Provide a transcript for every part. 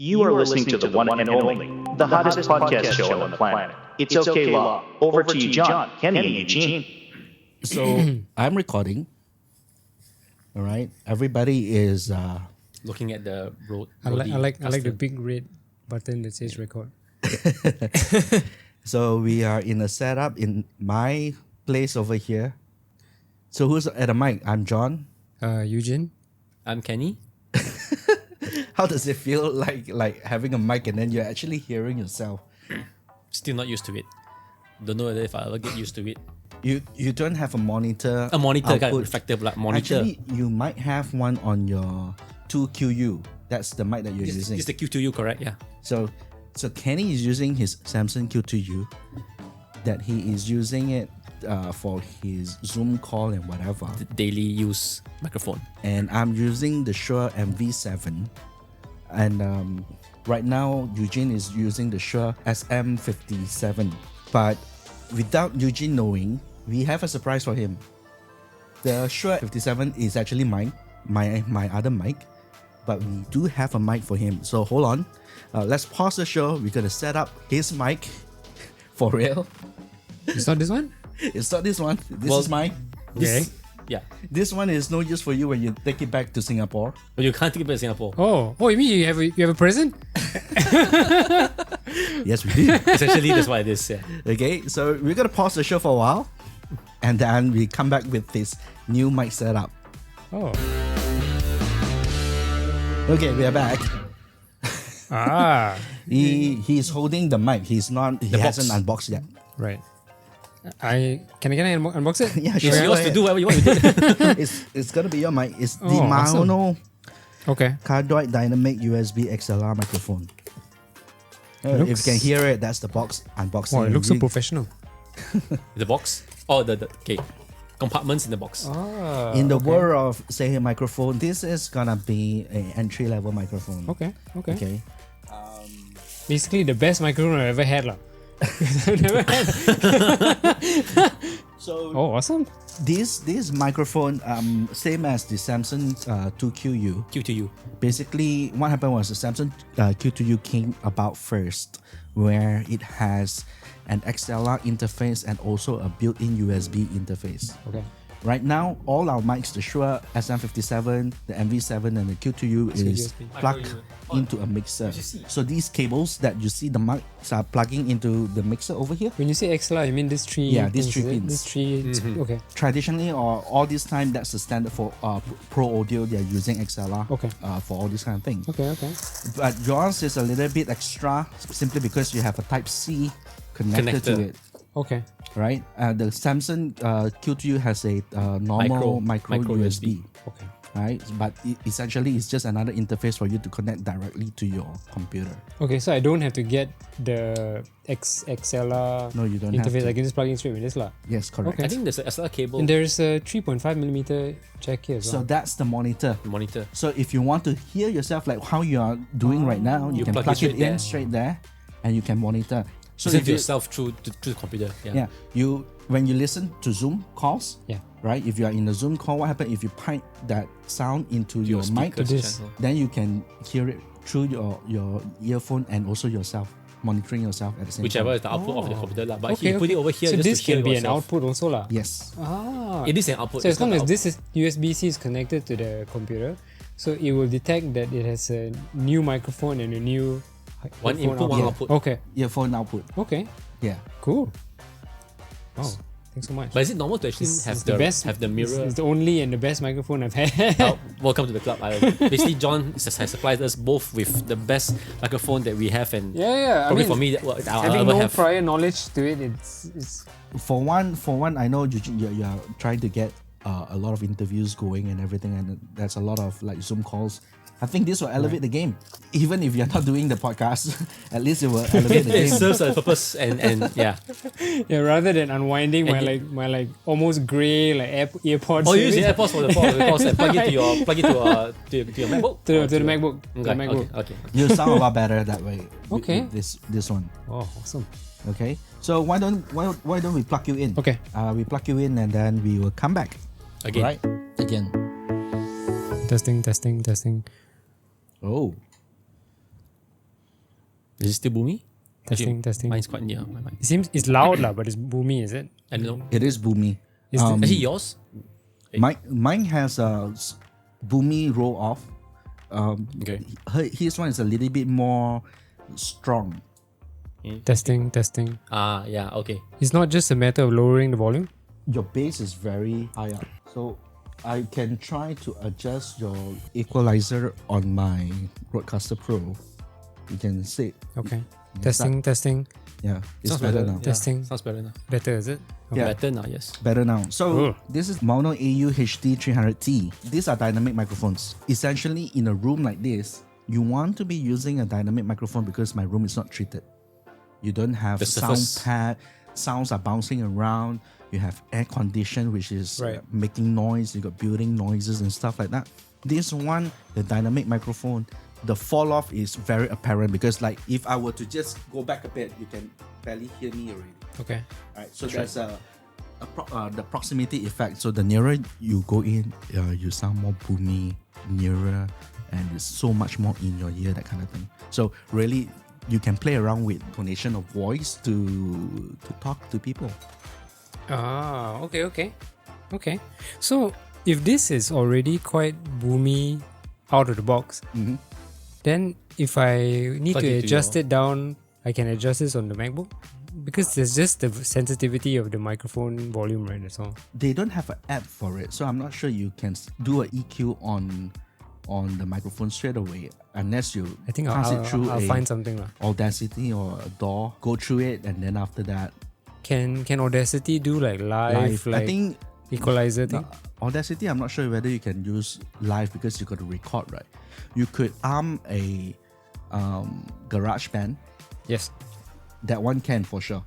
You are listening to the one and only, the hottest podcast show on the planet. It's okay, Law. Over to you, John, Kenny, and Eugene. So I'm recording. All right. Everybody is looking at the road. I like the big red button that says record. So we are in a setup in my place over here. So who's at the mic? I'm John. Yujin. I'm Kenny. How does it feel like having a mic and then you're actually hearing yourself? Still not used to it. Don't know whether if I ever get used to it. You don't have a monitor. A monitor, kind of output. reflective like monitor. Actually, you might have one on your 2QU. That's the mic that you're using. It's the Q2U, correct? Yeah. So Kenny is using his Samsung Q2U. That he is using it for his Zoom call and whatever. The daily use microphone. And I'm using the Shure MV7. And right now, Yujin is using the Shure SM57. But without Yujin knowing, we have a surprise for him. The Shure 57 is actually mine, my other mic. But we do have a mic for him. So hold on. Let's pause the show. We're going to set up his mic for real. It's not this one? It's not this one. This is mine. Okay. Yeah. This one is no use for you when you take it back to Singapore. But you can't take it back to Singapore. Oh, you mean you have a present? Yes, we do. Essentially, that's what it is. Yeah. Okay, so we're going to pause the show for a while. And then we come back with this new mic setup. Oh. Okay, we are back. Ah. He's holding the mic. He hasn't unboxed yet. Right. Can I unbox it? Yeah, sure. It's yours to do whatever you want with it. It's gonna be your mic. It's the awesome. MAONO Okay. Cardioid Dynamic USB XLR microphone. If you can hear it, that's the box unboxing. Wow, it looks so professional. The box? Oh, the compartments in the box. Ah. In the world of say a microphone, this is gonna be an entry level microphone. Okay. Basically, the best microphone I've ever had, lah. I've never had. So awesome. this microphone, same as the Samsung 2QU. Q2U. Basically, what happened was the Samsung Q2U came about first, where it has an XLR interface and also a built-in USB interface. Okay. Right now, all our mics, the Shure SM57, the MV7, and the Q2U is USB. plugged into a mixer. So these cables that you see the mics are plugging into the mixer over here. When you say XLR, you mean these three? Yeah, these things, three is it? pins. These three. Okay. Traditionally, or all this time, that's the standard for pro audio. They're using XLR for all these kind of things. Okay. But yours is a little bit extra simply because you have a Type-C connected to it. Okay. Right? The Samsung Q2U has a normal micro USB. Okay. Right? But essentially, it's just another interface for you to connect directly to your computer. Okay, so I don't have to get the XLR No, you don't interface. have to. I can just plug in straight with this lah. Yes, correct. Okay. I think there's a SLR cable. And there's a 3.5mm jack here as So well. that's the monitor. Monitor. So if you want to hear yourself like how you are doing right now, you can plug it in straight there and you can monitor. So Listen if to you, yourself through the computer. Yeah. when you listen to Zoom calls, Yeah. right? If you are in a Zoom call, what happens if you pipe that sound into your mic? speakers this. channel. Then you can hear it through your earphone and also yourself, monitoring yourself at the same Whichever time. is the output of the computer. But Okay, if you put it over here, so just this to hear can be an yourself. output also lah. Yes. Ah. It is an output. So as it's long not as out- this is USB-C is connected to the computer, so it will detect that it has a new microphone and a new One headphone input, one output. Okay. Earphone output. Okay. Yeah. Cool. Wow. Thanks so much. But is it normal to actually It's have the best, have the mirror? It's the only and the best microphone I've had. Oh, welcome to the club. Basically, John has supplied us both with the best microphone that we have, and Yeah. probably I mean, for me, I'll having ever no have. prior knowledge to it, it's For one, I know you are trying to get a lot of interviews going and everything, and there's a lot of like Zoom calls. I think this will elevate the game. Even if you're not doing the podcast, at least it will elevate the It game. serves a purpose, and yeah. rather than unwinding my almost grey earpods. Oh, you use the AirPods for the calls and plug it to your MacBook. to the MacBook. Okay, The MacBook. okay. You sound a lot better that way. Okay. With this one. Oh, awesome. Okay. So why don't we plug you in? Okay. We plug you in and then we will come back. Again. Right. Again. Testing. Oh. Is it still boomy? Testing. Mine's quite near my mic. It seems it's loud lah, but it's boomy, is it? I don't know. It is boomy. Actually, yours? Mine has a boomy roll off. Okay. His one is a little bit more strong. Testing. Yeah, okay. It's not just a matter of lowering the volume. Your bass is very high up, so I can try to adjust your equalizer on my Rodecaster Pro. You can see. Okay. Yeah, Testing. Yeah, it's Sounds better now. Yeah, Testing. sounds better now. Better, is it? Yeah. Better now, yes. Better now. So Oh. this is MAONO AU-HD300T. These are dynamic microphones. Essentially, in a room like this, you want to be using a dynamic microphone because my room is not treated. You don't have The sound surface. pad. Sounds are bouncing around. You have air condition, which is Right. making noise. You got building noises and stuff like that. This one, the dynamic microphone, the fall off is very apparent because, like, if I were to just go back a bit, you can barely hear me already. Okay. Right, so there's the proximity effect. So the nearer you go in, you sound more boomy, nearer, and it's so much more in your ear, that kind of thing. So really, you can play around with tonation of voice to talk to people. Okay. So if this is already quite boomy out of the box, then if I need Plug to it to adjust your- it down, I can adjust this on the MacBook? Because there's just the sensitivity of the microphone volume, right? That's all. They don't have an app for it, so I'm not sure you can do a EQ on the microphone straight away unless you I think pass it through I'll a find something lah. Audacity or a DAW, go through it, and then after that, Can Audacity do like live, like I think equalizer thing? Audacity, I'm not sure whether you can use live because you got to record, right? You could arm a GarageBand. Yes. That one can for sure.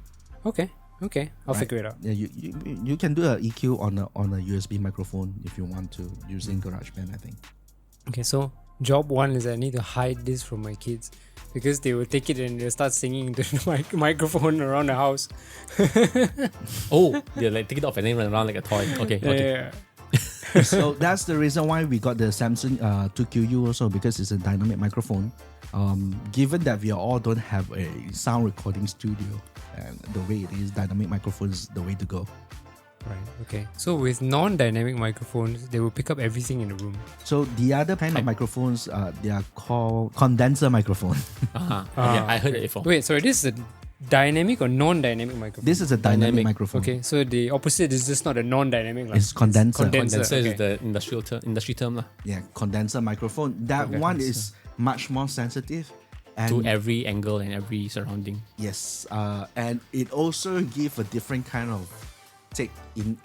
Okay. I'll right? figure it out. Yeah, you can do a EQ on a USB microphone if you want to using GarageBand, I think. Okay, so job one is I need to hide this from my kids because they will take it and they'll start singing into the microphone around the house. Oh, they like take it off and then run around like a toy. Okay. Yeah. So that's the reason why we got the Samsung 2QU also, because it's a dynamic microphone. Given that we all don't have a sound recording studio, and the way it is, dynamic microphone is the way to go. Right. Okay. So with non-dynamic microphones, they will pick up everything in the room. So the other kind of microphones, they are called condenser microphone. Yeah, I heard it before. Wait, sorry, this is a dynamic or non-dynamic microphone? This is a dynamic Dynamic. microphone. Okay, so the opposite is just not a non-dynamic. It's condenser. Condenser. Condenser is Okay. the industry term lah. Yeah, condenser microphone. That Okay. one is much more sensitive. And To every angle and every surrounding. yes, and it also gives a different kind of take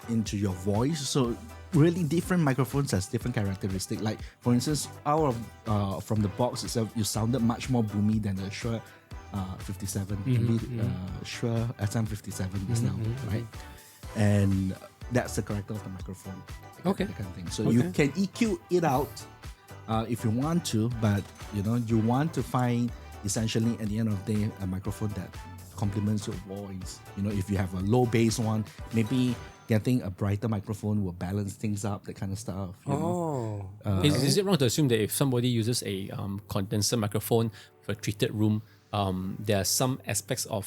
into your voice. So really different microphones has different characteristics. Like for instance, out of from the box itself, you sounded much more boomy than the Shure 57, Shure SM57 just now, right? And that's the character of the microphone. Okay. That kind of thing. So you can EQ it out if you want to, but you want to find essentially at the end of the day a microphone that complements your voice. If you have a low bass one, maybe getting a brighter microphone will balance things up, that kind of stuff. Oh. Is it wrong to assume that if somebody uses a condenser microphone for a treated room, there are some aspects of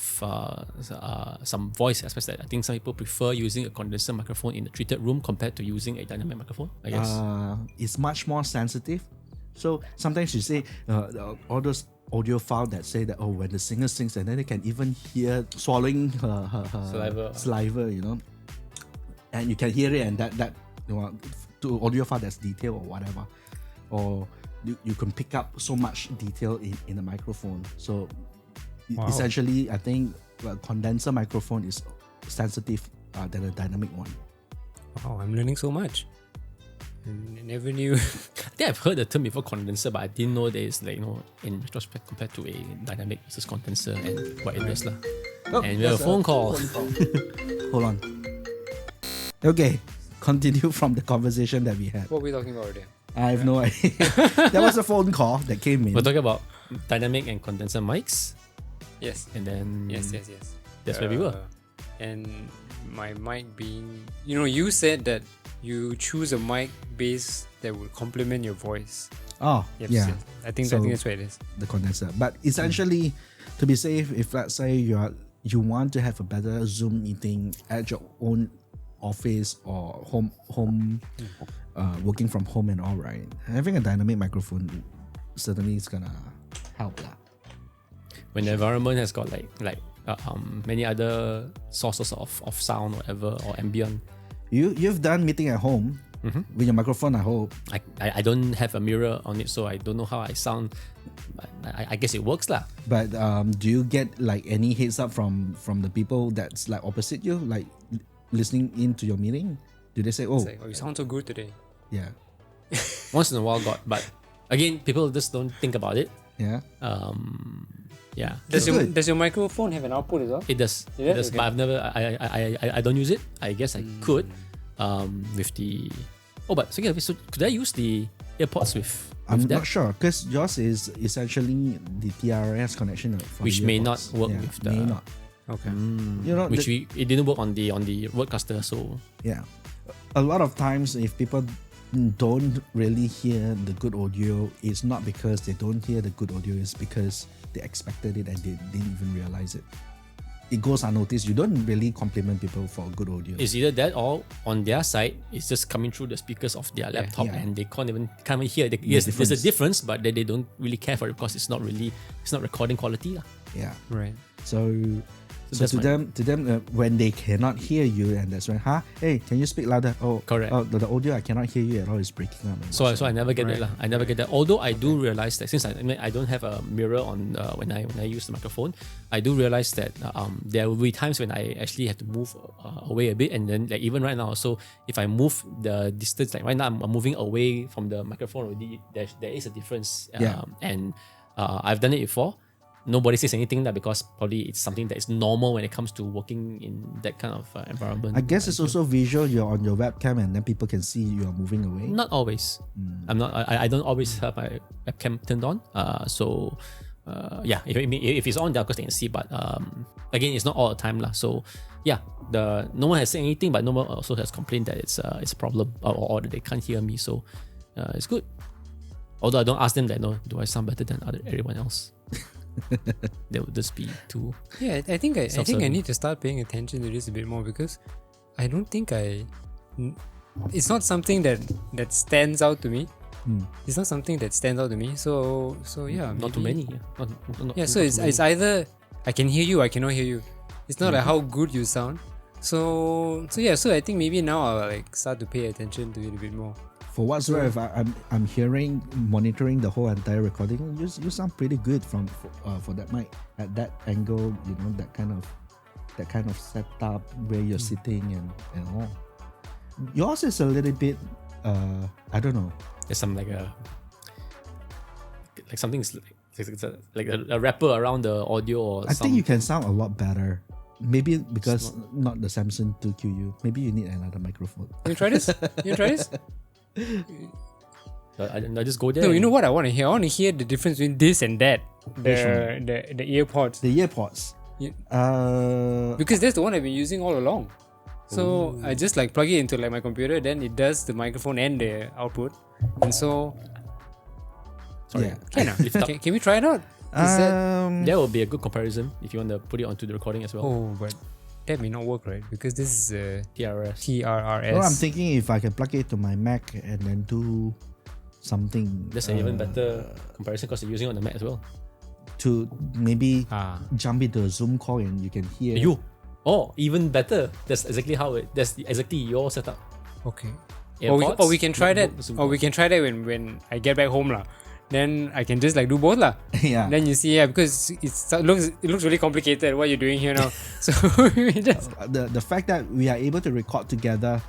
some voice aspects that I think some people prefer using a condenser microphone in a treated room compared to using a dynamic microphone, I guess. It's much more sensitive. So sometimes you say all those audio files that say that when the singer sings and then they can even hear swallowing her saliva, and you can hear it, and that to audio file that's detail or whatever, or you can pick up so much detail in a microphone. So essentially, I think a condenser microphone is sensitive than a dynamic one. Wow, I'm learning so much. I never knew. I think I've heard the term before, condenser, but I didn't know that it's like, in retrospect compared to a dynamic versus condenser and what it is lah. And we have a phone call. Hold on. Okay, continue from the conversation that we had. What are we talking about there? I have no idea. There was a phone call that came in. We're talking about dynamic and condenser mics, Yes. and then Yes. that's where we were. And my mic being, you said that you choose a mic base that will complement your voice. Oh, You have yeah. to say. I think So- that's what it is. The condenser. But essentially, to be safe, if let's say you want to have a better Zoom meeting at your own office or home working from home and all, right, having a dynamic microphone certainly is gonna help lah. When the environment has got like many other sources of sound, whatever, or ambient. You've done meeting at home with your microphone, I hope. I don't have a mirror on it, so I don't know how I sound. But I guess it works lah. But do you get like any heads up from the people that's like opposite you, like listening into your meeting? Do they say, "Oh, It's like, you sound so good today." yeah, Once in a while, got. But again, people just don't think about it. yeah"? Yeah, That's good. Does your microphone have an output as well? it does. Yeah, It does. okay. But I've never. I don't use it. I guess I could. With the. Oh, but so could I use the AirPods with I'm that? not sure because yours is essentially the TRS connection, for Which the may not earpods. work Yeah, with the- may not. Okay. You know, Which it didn't work on the Rodecaster, so yeah. A lot of times, if people don't really hear the good audio, it's not because they don't hear the good audio, it's because they expected it and they didn't even realize it. It goes unnoticed. You don't really compliment people for good audio. it's either that or on their side, it's just coming through the speakers of their laptop Yeah. and they can't even hear. Yes, there's a difference, but they don't really care for it because it's not recording quality lah. Yeah. Right. So that's to them, when they cannot hear you, and that's when, hey, can you speak louder? Oh, Correct. Oh, the audio I cannot hear you at all is breaking up. So I never get that Right. lah. I never get that. Although I do realize that since I don't have a mirror on when I use the microphone, I do realize that there will be times when I actually have to move away a bit, and then like even right now, so if I move the distance, like right now I'm moving away from the microphone already, there is a difference. Yeah. And I've done it before. Nobody says anything that because probably it's something that is normal when it comes to working in that kind of environment. I guess it's also visual. You're on your webcam, and then people can see you are moving away. Not always. I'm not. I don't always have my webcam turned on. Yeah. If it's on, there, of course they can see. But again, it's not all the time lah. So yeah, no one has said anything, but no one also has complained that it's a problem or that they can't hear me. So it's good. Although I don't ask them that. No, do I sound better than everyone else? That would just be too. Yeah, I think I Self-serving. need to start paying attention to this a bit more because I don't think it's not something that stands out to me. It's not something that stands out to me. So yeah, Not too maybe- many. Not Yeah, so too many. it's either I can hear you, I cannot hear you. It's not like how good you sound. So yeah, so I think maybe now I'll like start to pay attention to it a bit more. For what's worth, I'm hearing, monitoring the whole entire recording. You sound pretty good for that mic at that angle. You know, that kind of setup where you're sitting and all. Yours is a little bit I don't know. There's some like something like a wrapper around the audio or I think you can sound a lot better. Maybe because not the Samsung 2QU. Maybe you need another microphone. You try this? You try this? I just go there. No, you know what I want to hear? I want to hear the difference between this and that. The earpods. The earpods. Yeah. Because that's the one I've been using all along. So I just like plug it into like my computer, then it does the microphone and the output. And so Sorry. Yeah. can we try it out? Is that That would be a good comparison if you want to put it onto the recording as well. oh, but that may not work, right? Because this is TRS. TRRS. Well, I'm thinking if I can plug it to my Mac and then do something. That's an even better comparison because you're using it on the Mac as well. To maybe Ah. jump into a Zoom call and you can hear. Even better. That's exactly your setup. Okay. AirPods, Or we can try that. Zoom Or we can try that when I get back home lah. Then I can just like do both lah. Yeah. Then you see, because it looks really complicated what you're doing here now. So we just The fact that we are able to record together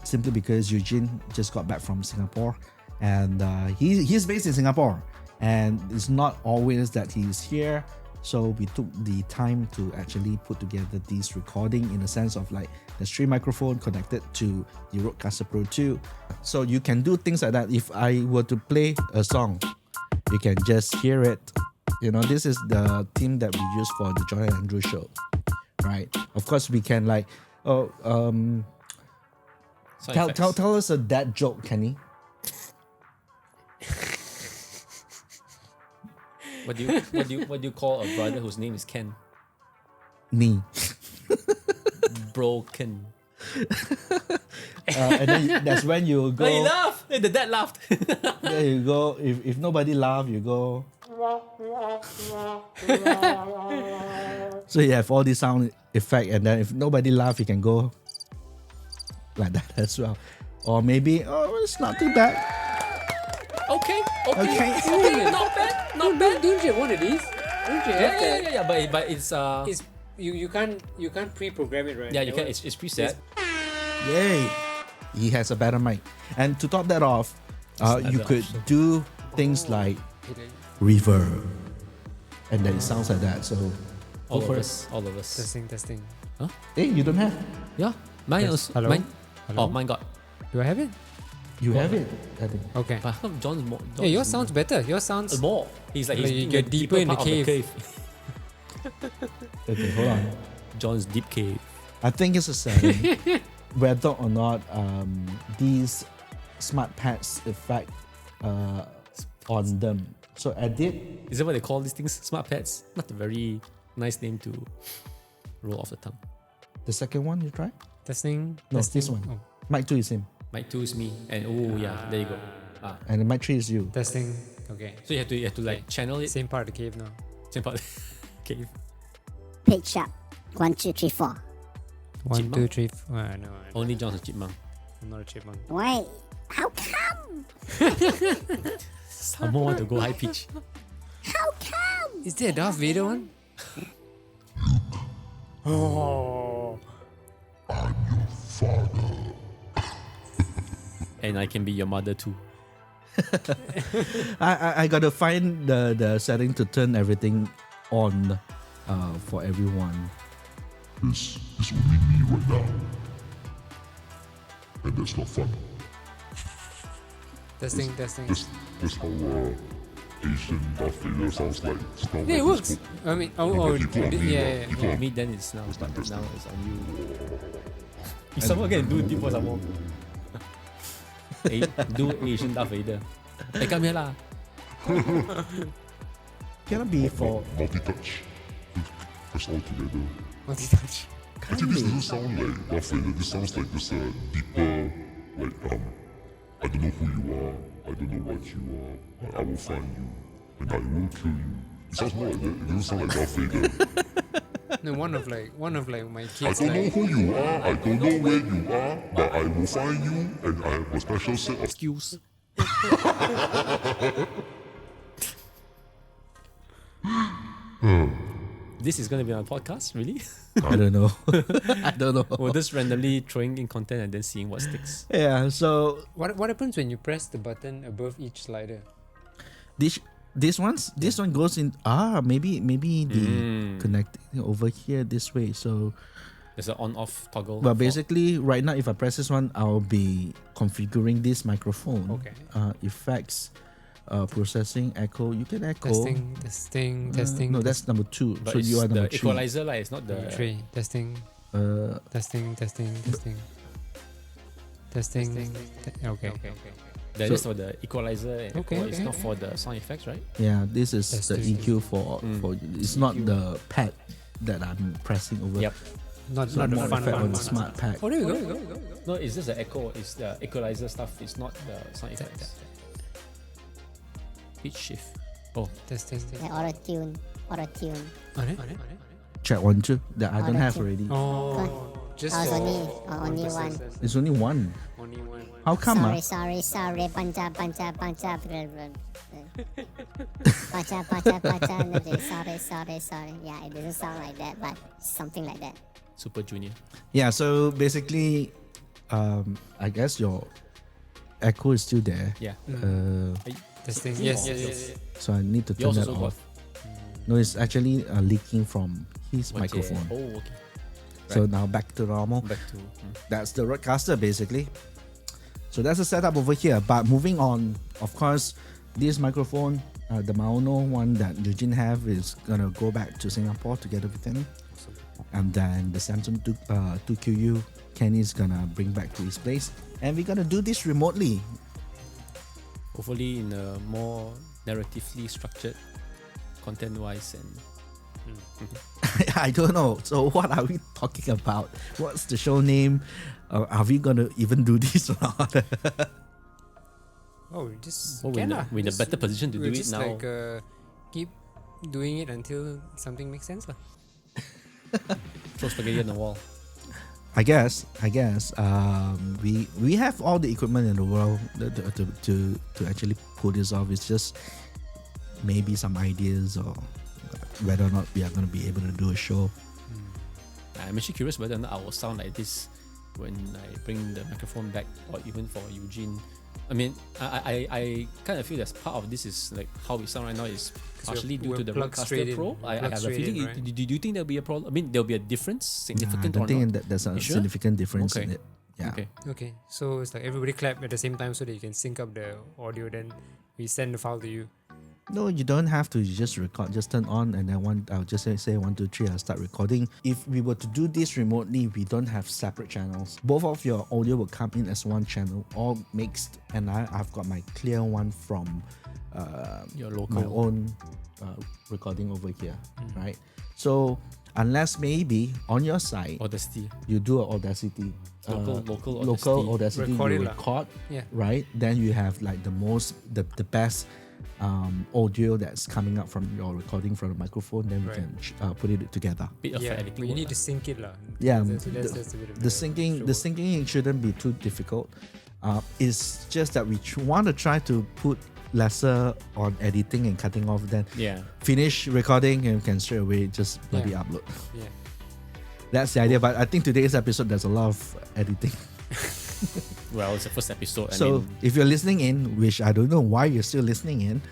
simply because Yujin just got back from Singapore and he's based in Singapore and it's not always that he's here, so we took the time to actually put together this recording in the sense of like the stream microphone connected to the Rodecaster Pro 2, so you can do things like that. If I were to play a song, you can just hear it. You know, this is the theme that we use for the Joy and Andrew show, right? Of course, we can like, Sound effects. Tell us a dad joke, Kenny. What do you call a brother whose name is Ken? Me. Broken. And then that's when you go. Oh, he laughed. The dad laughed. There you go. If nobody laugh, you go. So you have all these sound effect, and then if nobody laugh, you can go like that as well. Or maybe, oh, it's not too bad. Okay. Not bad. Don't you have one of these? Don't you have that? Yeah. But it's It's, you can't pre-program it, right? yeah, you can. It's preset. Yay! He has a better mic. And to top that off, you could do things like reverb, and then it sounds like that. So All of us. Testing. hey, you don't have? Yeah. Mine Yes. also. Hello? Mine. Hello? Oh, mine got. Do I have it? You have it, I think. Okay. But how come John's more? Yeah, yours sounds better. Yours sounds. more. He's like Like he's you get deeper in the part of cave. Okay, hold on. John's deep cave. I think it's a setting whether or not these smart pads affect on them. So edit. Is that what they call these things? Smart pads? Not a very nice name to roll off the tongue. The second one you try? Testing. No, testing. this one. Oh, Mic 2 is him. Mic 2 is me. And oh yeah, there you go. And the mic 3 is you. testing. Okay. So you have to like channel it. Same part of the cave now. Same part. Cave. Pitch up. 1, 2, 3, 4. 1, Chipmunk? 2, 3. No, Only John's a chipmunk. I'm not a chipmunk. Wait. How come? Someone want to go high pitch. How come? Is there a Darth Vader one? Oh. And I can be your mother too. I gotta find the setting to turn everything on for everyone. This is only me right now. And that's not fun. Testing. That's how Asian Darth Vader sounds like. It's not Yeah, it like works. this I mean, People are mean, yeah. people are Me then it's now, but Interesting. now it's on you. If someone can do deep for someone. Do Asian Darth Vader. Hey, come here lah. Cannot be for multi-touch. Press all together. Multi-touch. Actually, this doesn't sound like Darth Vader. This sounds like just a deeper, like I don't know who you are. I don't know what you are. But I will find you, and I will kill you. It sounds more like that. It doesn't sound like Darth Vader. No, one of like my I kids don't know like. who you are. I don't know where you are, but I will find you, and I have a special set of Skills. This is going to be on a podcast, really? I don't know. I don't know. We're just randomly throwing in content and then seeing what sticks. Yeah, so What happens when you press the button above each slider? this one goes in maybe the connecting over here this way. So There's an on-off toggle. well, basically right now if I press this one, I'll be configuring this microphone. Okay. Effects, processing, echo. You can echo. Testing. No, that's number 2. But So it's you are the number 3. equalizer, like, it's not the... 3. Testing. Testing. Okay. That is for the equalizer. And Okay, It's okay. not for the sound effects, right? Yeah, this is That's the the EQ for it's not the pad that I'm pressing over. Yep. Not It's not the more fun effect on one. the smart pad. Oh, there you go. No, it's just the echo. It's the equalizer stuff. It's not the sound effects. Pitch shift. Oh, Testing. The auto-tune. Check 1, 2 that I don't have already. Oh, just Oh, it's for only one. process. It's only one. Only one. How come? Sorry. Pancha. Pancha. Sorry. Yeah, it doesn't sound like that, but something like that. Super Junior. Yeah, so basically, I guess your echo is still there. Yeah. Testing. Yes. So I need to turn Yours that also got. off. No, it's actually leaking from his What's it? microphone. Oh, okay. So now back to normal. Back to. That's the roadcaster basically. So that's the setup over here. But moving on, of course, this microphone, the MAONO one that Yujin have, is gonna go back to Singapore together with him. And then the Samsung 2QU, Kenny's gonna bring back to his place. And we're gonna do this remotely. Hopefully in a more narratively structured, content-wise, and I don't know. So what are we talking about? What's the show name? Are we gonna even do this or not? Oh, we just we're in a better position to do it now. Like keep doing it until something makes sense, lah. Throw spaghetti on the wall. I guess. We have all the equipment in the world to actually pull this off. It's just maybe some ideas or whether or not we are going to be able to do a show. I'm actually curious whether or not I will sound like this when I bring the microphone back, or even for Yujin. I mean, I kind of feel that part of this is like how we sound right now is partially due to the Rodecaster Pro. I have a feeling. Right? Do you think there'll be a problem? I mean, there'll be a difference, significant I or don't think not? that there's a You sure? significant difference in Okay. it. Yeah. Okay, so it's like everybody clap at the same time so that you can sync up the audio. Then we send the file to you. No, you don't have to. You just record. Just turn on, and then I'll just say 1, 2, 3. I'll start recording. If we were to do this remotely, we don't have separate channels. Both of your audio will come in as one channel, all mixed. And I've got my clear one from Your local. my own recording over here, right? So unless maybe on your side Audacity. you do an Audacity, Local Audacity. Audacity, Record you it lah. record, Yeah. right? Then you have like the best audio that's coming out from your recording from the microphone. Then we Right. can put it together. Bit of Yeah, editing. but you work need lah. to sync it, lah. Yeah, That's a bit of The syncing shouldn't be too difficult. It's just that we want to try to put lesser on editing and cutting off. Then Yeah. finish recording and can straight away just bloody Yeah. upload. Yeah. That's the idea. But I think today's episode there's a lot of editing. Well, it's the first episode. So if you're listening in, which I don't know why you're still listening in,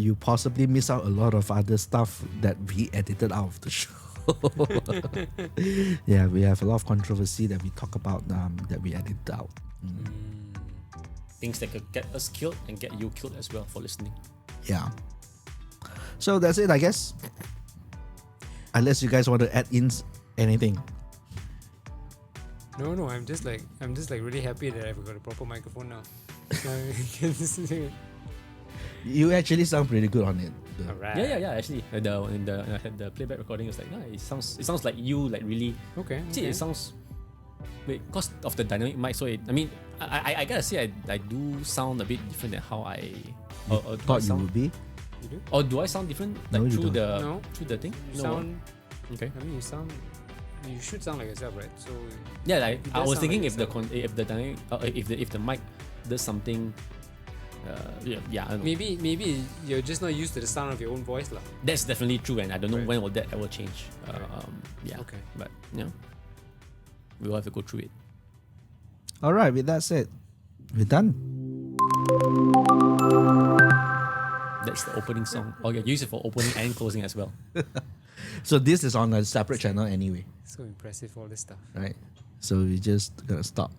you possibly miss out a lot of other stuff that we edited out of the show. Yeah, we have a lot of controversy that we talk about that we edited out. things that could get us killed and get you killed as well for listening. Yeah. So that's it, I guess. Unless you guys want to add in anything. No, I'm just like really happy that I've got a proper microphone now. So I can sing it. You actually sound pretty good on it. Alright. Yeah. Actually, the playback recording was like, it sounds like you like really. Okay. See, it sounds. Wait, because of the dynamic mic, so I gotta say I do sound a bit different than how I Thought you would be. You do? Or do I sound different No, like you through don't. through the thing? You No, sound. okay. I mean, you should sound like yourself, right? So Yeah, like It I does was sound thinking like if the dynamic if the mic does something. I don't know. maybe you're just not used to the sound of your own voice, lah. That's definitely true, and I don't know Right. when will that ever change. Yeah. Okay. But we'll have to go through it. Alright, with that said, we're done. That's the opening song. Okay, use it for opening and closing as well. So this is on a separate channel anyway, So impressive, all this stuff. right? So we just gonna stop.